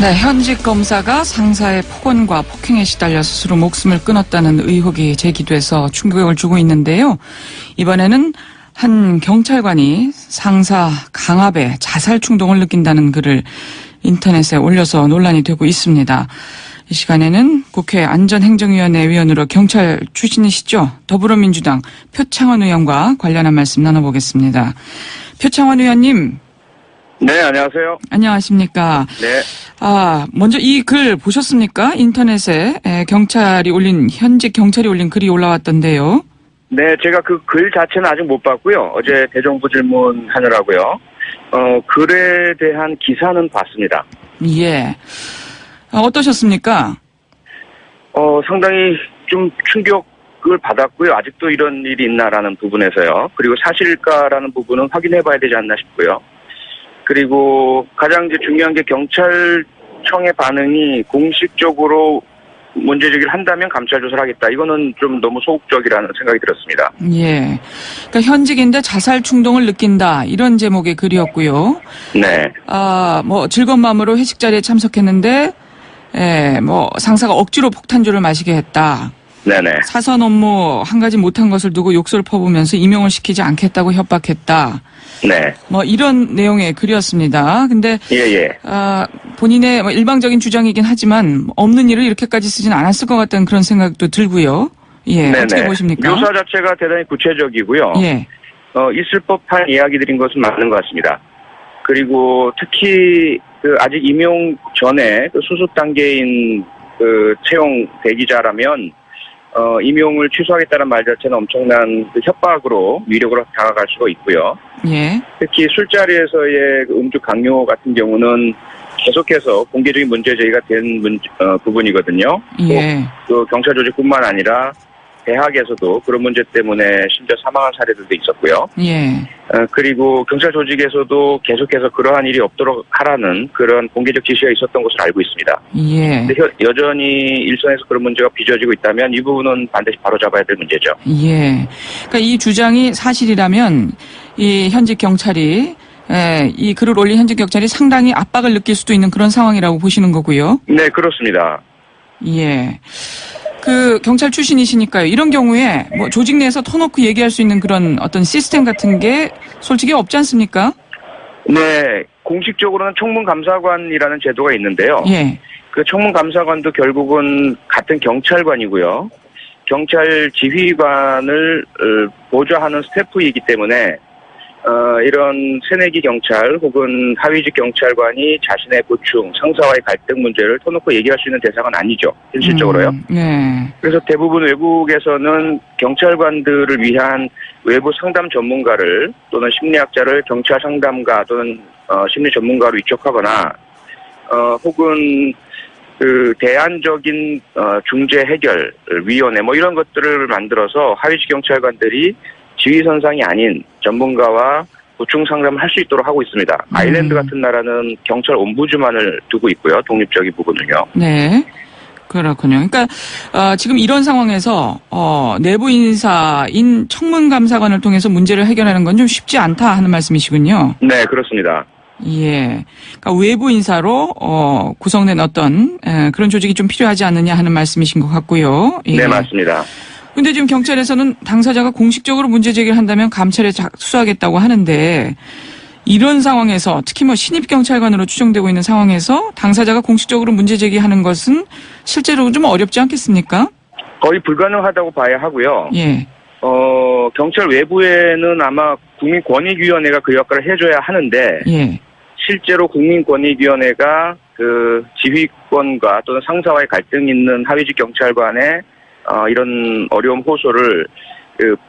네, 현직 검사가 상사의 폭언과 폭행에 시달려 스스로 목숨을 끊었다는 의혹이 제기돼서 충격을 주고 있는데요. 이번에는 한 경찰관이 상사 강압에 자살 충동을 느낀다는 글을 인터넷에 올려서 논란이 되고 있습니다. 이 시간에는 국회 안전행정위원회 위원으로 경찰 출신이시죠? 더불어민주당 표창원 의원과 관련한 말씀 나눠보겠습니다. 표창원 의원님. 네, 안녕하세요. 안녕하십니까. 네. 먼저 이 글 보셨습니까? 인터넷에 현직 경찰이 올린 글이 올라왔던데요. 네, 제가 그 글 자체는 아직 못 봤고요. 어제 대정부 질문 하느라고요. 글에 대한 기사는 봤습니다. 예. 어떠셨습니까? 상당히 좀 충격을 받았고요. 아직도 이런 일이 있나라는 부분에서요. 그리고 사실일까라는 부분은 확인해 봐야 되지 않나 싶고요. 그리고 가장 이제 중요한 게 경찰청의 반응이 공식적으로 문제 제기를 한다면 감찰 조사를 하겠다. 이거는 좀 너무 소극적이라는 생각이 들었습니다. 예. 그러니까 현직인데 자살 충동을 느낀다. 이런 제목의 글이었고요. 네. 즐거운 마음으로 회식 자리에 참석했는데, 상사가 억지로 폭탄주를 마시게 했다. 네네. 사선 업무 한 가지 못한 것을 두고 욕설을 퍼부으면서 임용을 시키지 않겠다고 협박했다. 네. 이런 내용의 글이었습니다. 근데 예. 본인의 일방적인 주장이긴 하지만 없는 일을 이렇게까지 쓰진 않았을 것 같다는 그런 생각도 들고요. 예. 네네. 어떻게 보십니까? 묘사 자체가 대단히 구체적이고요. 예. 있을 법한 이야기들인 것은 맞는 것 같습니다. 그리고 특히 아직 임용 전에 수습 단계인 채용 대기자라면 임용을 취소하겠다는 말 자체는 엄청난 협박으로 위력으로 다가갈 수가 있고요. 예. 특히 술자리에서의 음주 강요 같은 경우는 계속해서 공개적인 문제 제기가 된 부분이거든요. 예. 또 경찰 조직뿐만 아니라 대학에서도 그런 문제 때문에 심지어 사망한 사례들도 있었고요. 예. 그리고 경찰 조직에서도 계속해서 그러한 일이 없도록 하라는 그런 공개적 지시가 있었던 것으로 알고 있습니다. 예. 근데 여전히 일선에서 그런 문제가 빚어지고 있다면 이 부분은 반드시 바로잡아야 될 문제죠. 예. 그러니까 이 주장이 사실이라면 이 현직 경찰이 이 글을 올린 현직 경찰이 상당히 압박을 느낄 수도 있는 그런 상황이라고 보시는 거고요. 네, 그렇습니다. 예. 경찰 출신이시니까요. 이런 경우에 조직 내에서 터놓고 얘기할 수 있는 그런 어떤 시스템 같은 게 솔직히 없지 않습니까? 네. 공식적으로는 청문감사관이라는 제도가 있는데요. 예. 그 청문감사관도 결국은 같은 경찰관이고요. 경찰 지휘관을 보좌하는 스태프이기 때문에 이런 새내기 경찰 혹은 하위직 경찰관이 자신의 고충, 상사와의 갈등 문제를 터놓고 얘기할 수 있는 대상은 아니죠. 현실적으로요. 예. 그래서 대부분 외국에서는 경찰관들을 위한 외부 상담 전문가를 또는 심리학자를 경찰 상담가 또는 심리 전문가로 위촉하거나 혹은 대안적인 중재 해결 위원회 이런 것들을 만들어서 하위직 경찰관들이 지휘선상이 아닌 전문가와 보충 상담을 할 수 있도록 하고 있습니다. 아일랜드 같은 나라는 경찰 옴부즈만을 두고 있고요. 독립적인 부분은요. 네. 그렇군요. 그러니까 지금 이런 상황에서 내부 인사인 청문감사관을 통해서 문제를 해결하는 건 좀 쉽지 않다 하는 말씀이시군요. 네, 그렇습니다. 예. 그러니까 외부 인사로 구성된 어떤 그런 조직이 좀 필요하지 않느냐 하는 말씀이신 것 같고요. 예. 네, 맞습니다. 근데 지금 경찰에서는 당사자가 공식적으로 문제 제기를 한다면 감찰에 수사하겠다고 하는데 이런 상황에서 특히 신입 경찰관으로 추정되고 있는 상황에서 당사자가 공식적으로 문제 제기하는 것은 실제로 좀 어렵지 않겠습니까? 거의 불가능하다고 봐야 하고요. 예. 경찰 외부에는 아마 국민권익위원회가 그 역할을 해줘야 하는데 예. 실제로 국민권익위원회가 지휘권과 또는 상사와의 갈등이 있는 하위직 경찰관의 이런 어려움 호소를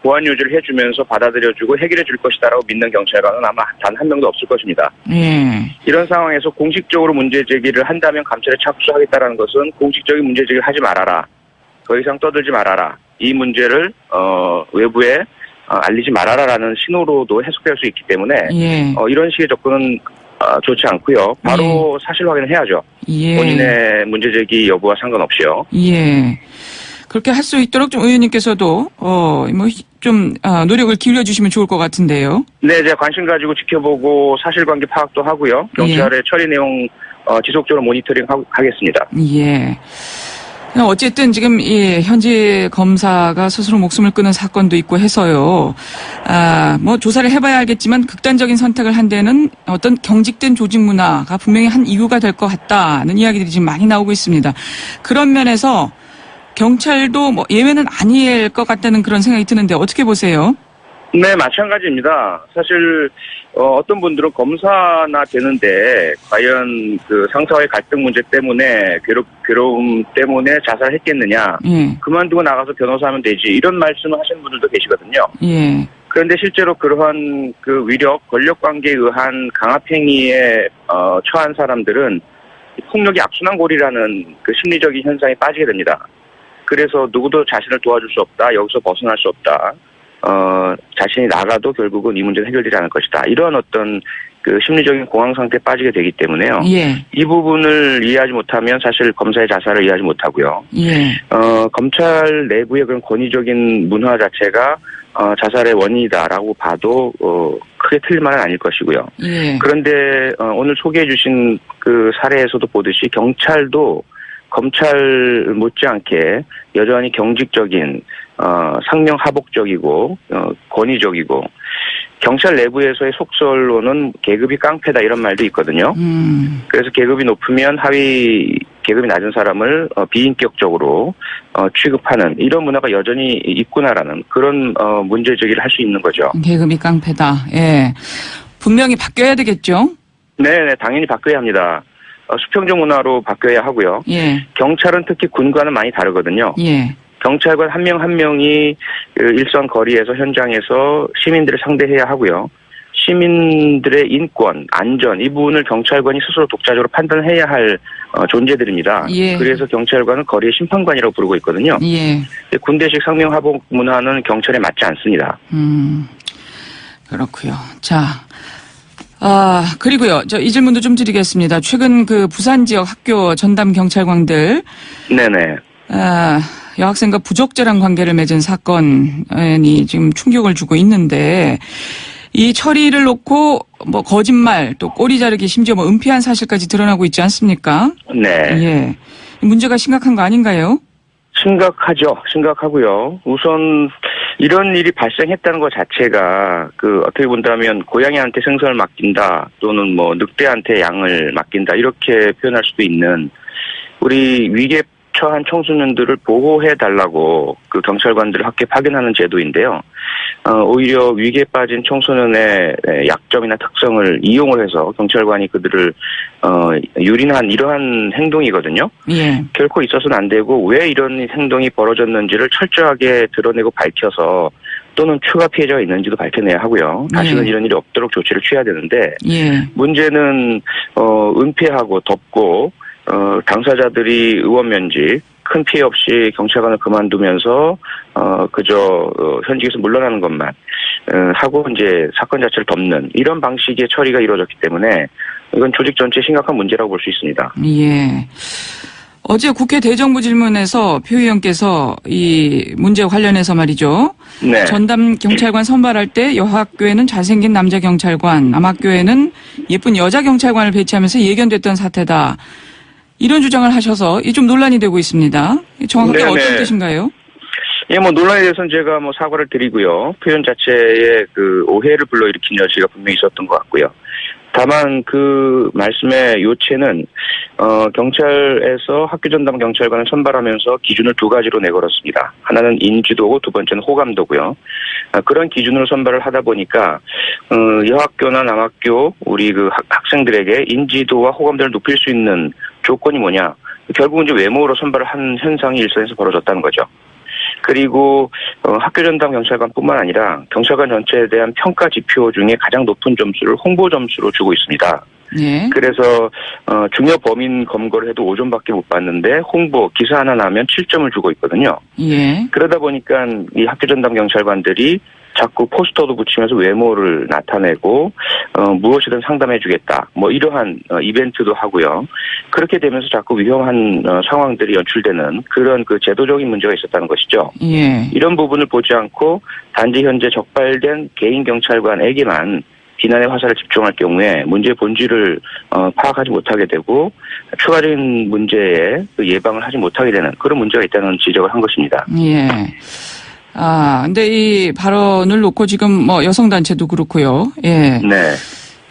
보안 유지를 해주면서 받아들여주고 해결해 줄 것이다라고 믿는 경찰관은 아마 단 한 명도 없을 것입니다. 예. 이런 상황에서 공식적으로 문제 제기를 한다면 감찰에 착수하겠다라는 것은 공식적인 문제 제기를 하지 말아라. 더 이상 떠들지 말아라. 이 문제를 외부에 알리지 말아라라는 신호로도 해석될 수 있기 때문에 예. 이런 식의 접근은 좋지 않고요. 바로 사실 확인을 해야죠. 예. 본인의 문제 제기 여부와 상관없이요. 예. 그렇게 할 수 있도록 좀 의원님께서도 노력을 기울여 주시면 좋을 것 같은데요. 네, 제가 관심 가지고 지켜보고 사실관계 파악도 하고요. 경찰의 처리 내용 지속적으로 모니터링 하겠습니다. 예. 어쨌든 지금 이 현지 검사가 스스로 목숨을 끊은 사건도 있고 해서요. 뭐 조사를 해봐야 알겠지만 극단적인 선택을 한 데는 어떤 경직된 조직 문화가 분명히 한 이유가 될 것 같다는 이야기들이 지금 많이 나오고 있습니다. 그런 면에서 경찰도 뭐 예외는 아닐 것 같다는 그런 생각이 드는데 어떻게 보세요? 네, 마찬가지입니다. 사실 어떤 분들은 검사나 되는데 과연 그 상사와의 갈등 문제 때문에 괴로움 때문에 자살했겠느냐? 예. 그만두고 나가서 변호사하면 되지 이런 말씀을 하시는 분들도 계시거든요. 예. 그런데 실제로 그러한 그 위력, 권력 관계에 의한 강압 행위에 처한 사람들은 폭력이 악순환골이라는 그 심리적인 현상에 빠지게 됩니다. 그래서 누구도 자신을 도와줄 수 없다, 여기서 벗어날 수 없다. 자신이 나가도 결국은 이 문제는 해결되지 않을 것이다. 이런 어떤 그 심리적인 공황 상태에 빠지게 되기 때문에요. 예. 이 부분을 이해하지 못하면 사실 검사의 자살을 이해하지 못하고요. 예. 검찰 내부의 그런 권위적인 문화 자체가 자살의 원인이다라고 봐도 크게 틀린 말은 아닐 것이고요. 예. 그런데 오늘 소개해 주신 그 사례에서도 보듯이 경찰도 검찰 못지않게 여전히 경직적인 상명하복적이고 권위적이고 경찰 내부에서의 속설로는 계급이 깡패다 이런 말도 있거든요. 그래서 계급이 높으면 하위 계급이 낮은 사람을 비인격적으로 취급하는 이런 문화가 여전히 있구나라는 그런 문제 제기를 할 수 있는 거죠. 계급이 깡패다. 예. 분명히 바뀌어야 되겠죠? 네, 당연히 바뀌어야 합니다. 수평적 문화로 바뀌어야 하고요. 예. 경찰은 특히 군과는 많이 다르거든요. 예. 경찰관 한 명 한 명이 일선 거리에서 현장에서 시민들을 상대해야 하고요. 시민들의 인권, 안전 이 부분을 경찰관이 스스로 독자적으로 판단해야 할 존재들입니다. 예. 그래서 경찰관은 거리의 심판관이라고 부르고 있거든요. 예. 군대식 상명하복 문화는 경찰에 맞지 않습니다. 그렇고요. 자, 그리고요. 이 질문도 좀 드리겠습니다. 최근 그 부산 지역 학교 전담 경찰관들 네네. 여학생과 부적절한 관계를 맺은 사건이 지금 충격을 주고 있는데 이 처리를 놓고 뭐 거짓말 또 꼬리 자르기 심지어 뭐 은폐한 사실까지 드러나고 있지 않습니까? 네. 예. 문제가 심각한 거 아닌가요? 심각하죠. 심각하고요. 우선 이런 일이 발생했다는 것 자체가 그 어떻게 본다면 고양이한테 생선을 맡긴다 또는 뭐 늑대한테 양을 맡긴다 이렇게 표현할 수도 있는 우리 위기에 처한 청소년들을 보호해달라고 그 경찰관들을 학교에 파견하는 제도인데요. 오히려 위기에 빠진 청소년의 약점이나 특성을 이용을 해서 경찰관이 그들을 유린한 이러한 행동이거든요. 예. 결코 있어서는 안 되고 왜 이런 행동이 벌어졌는지를 철저하게 드러내고 밝혀서 또는 추가 피해자가 있는지도 밝혀내야 하고요. 다시는 이런 일이 없도록 조치를 취해야 되는데 예. 문제는 은폐하고 덮고 당사자들이 의원 면직, 큰 피해 없이 경찰관을 그만두면서 그저 현직에서 물러나는 것만 하고 이제 사건 자체를 덮는 이런 방식의 처리가 이루어졌기 때문에 이건 조직 전체에 심각한 문제라고 볼 수 있습니다. 예. 어제 국회 대정부 질문에서 표 의원께서 이 문제 관련해서 말이죠. 네. 전담 경찰관 선발할 때 여학교에는 잘생긴 남자 경찰관, 남학교에는 예쁜 여자 경찰관을 배치하면서 예견됐던 사태다. 이런 주장을 하셔서 좀 논란이 되고 있습니다. 정확하게 네네. 어떤 뜻인가요? 예, 뭐 논란에 대해서는 제가 뭐 사과를 드리고요. 표현 자체에 그 오해를 불러일으킨 여지가 분명히 있었던 것 같고요. 다만 그 말씀의 요체는 경찰에서 학교 전담 경찰관을 선발하면서 기준을 두 가지로 내걸었습니다. 하나는 인지도고 두 번째는 호감도고요. 그런 기준으로 선발을 하다 보니까 여학교나 남학교 우리 그 학생들에게 인지도와 호감도를 높일 수 있는 조건이 뭐냐? 결국은 이제 외모로 선발을 한 현상이 일선에서 벌어졌다는 거죠. 그리고 학교 전담 경찰관뿐만 아니라 경찰관 전체에 대한 평가 지표 중에 가장 높은 점수를 홍보 점수로 주고 있습니다. 예. 그래서 중요 범인 검거를 해도 5점밖에 못 받는데 홍보 기사 하나 나면 7점을 주고 있거든요. 예. 그러다 보니까 이 학교 전담 경찰관들이 자꾸 포스터도 붙이면서 외모를 나타내고 무엇이든 상담해주겠다. 뭐 이러한 이벤트도 하고요. 그렇게 되면서 자꾸 위험한 상황들이 연출되는 그런 그 제도적인 문제가 있었다는 것이죠. 예. 이런 부분을 보지 않고 단지 현재 적발된 개인 경찰관에게만 비난의 화살을 집중할 경우에 문제의 본질을 파악하지 못하게 되고 추가적인 문제에 예방을 하지 못하게 되는 그런 문제가 있다는 지적을 한 것입니다. 예. 근데 이 발언을 놓고 지금 뭐 여성단체도 그렇고요. 예. 네.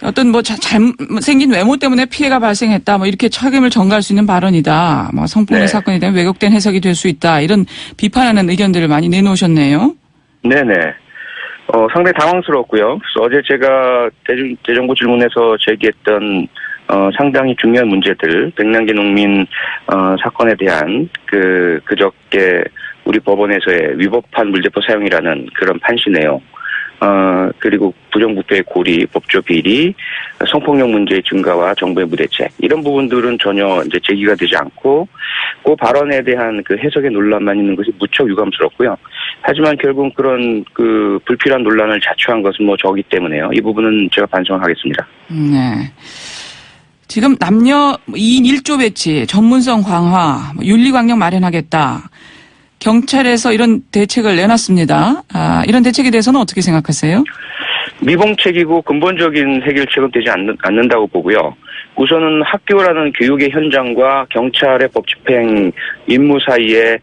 어떤 뭐 잘생긴 외모 때문에 피해가 발생했다. 뭐 이렇게 책임을 전가할 수 있는 발언이다. 뭐 성폭력 네. 사건이 되면 왜곡된 해석이 될 수 있다. 이런 비판하는 의견들을 많이 내놓으셨네요. 네네. 상당히 당황스러웠고요. 그래서 어제 제가 대정부 질문에서 제기했던 상당히 중요한 문제들, 백남기 농민 사건에 대한 그저께 우리 법원에서의 위법한 물대포 사용이라는 그런 판시 내용, 그리고 부정부패의 고리, 법조 비리, 성폭력 문제의 증가와 정부의 무대책 이런 부분들은 전혀 이제 제기가 되지 않고 그 발언에 대한 그 해석의 논란만 있는 것이 무척 유감스럽고요. 하지만 결국 그런 그 불필요한 논란을 자초한 것은 뭐 저기 때문에요. 이 부분은 제가 반성을 하겠습니다. 네. 지금 남녀 2인 1조 배치, 전문성 강화, 윤리 광역 마련하겠다. 경찰에서 이런 대책을 내놨습니다. 이런 대책에 대해서는 어떻게 생각하세요? 미봉책이고 근본적인 해결책은 되지 않는다고 보고요. 우선은 학교라는 교육의 현장과 경찰의 법 집행 임무 사이에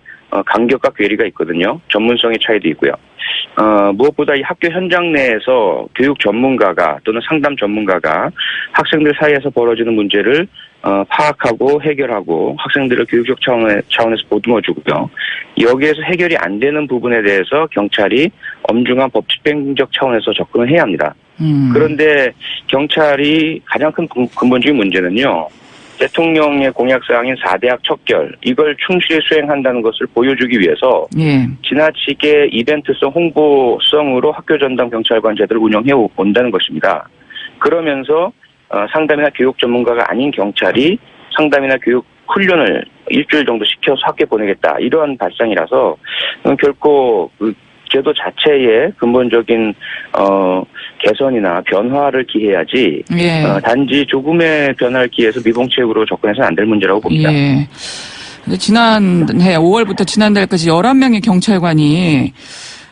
간격과 괴리가 있거든요. 전문성의 차이도 있고요. 무엇보다 이 학교 현장 내에서 교육 전문가가 또는 상담 전문가가 학생들 사이에서 벌어지는 문제를 파악하고 해결하고 학생들을 교육적 차원에서 보듬어주고요. 여기에서 해결이 안 되는 부분에 대해서 경찰이 엄중한 법 집행적 차원에서 접근을 해야 합니다. 그런데 경찰이 가장 큰 근본적인 문제는요. 대통령의 공약사항인 4대학 척결 이걸 충실히 수행한다는 것을 보여주기 위해서 예. 지나치게 이벤트성 홍보성으로 학교 전담 경찰관 제도를 운영해 온다는 것입니다. 그러면서 상담이나 교육 전문가가 아닌 경찰이 상담이나 교육 훈련을 일주일 정도 시켜서 학교에 보내겠다 이러한 발상이라서 결코 그 제도 자체의 근본적인 개선이나 변화를 기해야지 예. 단지 조금의 변화를 기해서 미봉책으로 접근해서는 안 될 문제라고 봅니다. 예. 근데 지난해 5월부터 지난달까지 11명의 경찰관이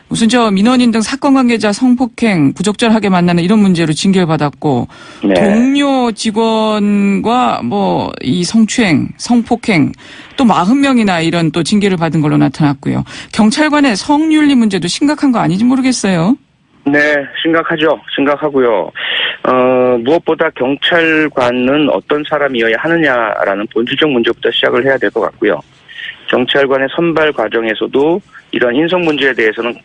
무슨 민원인 등 사건 관계자 성폭행 부적절하게 만나는 이런 문제로 징계를 받았고 네. 동료 직원과 뭐 이 성추행, 성폭행 또 40명이나 이런 또 징계를 받은 걸로 나타났고요. 경찰관의 성윤리 문제도 심각한 거 아닌지 모르겠어요. 네, 심각하죠. 심각하고요. 무엇보다 경찰관은 어떤 사람이어야 하느냐라는 본질적 문제부터 시작을 해야 될 것 같고요. 경찰관의 선발 과정에서도 이런 인성 문제에 대해서는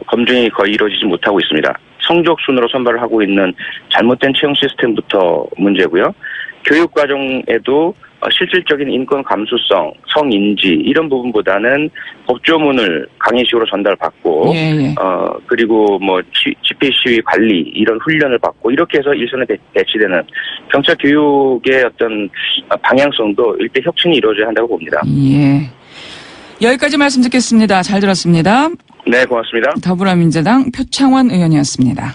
검증이 거의 이루어지지 못하고 있습니다. 성적 순으로 선발을 하고 있는 잘못된 채용 시스템부터 문제고요. 교육 과정에도 실질적인 인권 감수성, 성인지 이런 부분보다는 법조문을 강의식으로 전달받고 예. 그리고 뭐 집회 시위 관리 이런 훈련을 받고 이렇게 해서 일선에 배치되는 경찰 교육의 어떤 방향성도 일대 혁신이 이루어져야 한다고 봅니다. 예. 여기까지 말씀 듣겠습니다. 잘 들었습니다. 네, 고맙습니다. 더불어민주당 표창원 의원이었습니다.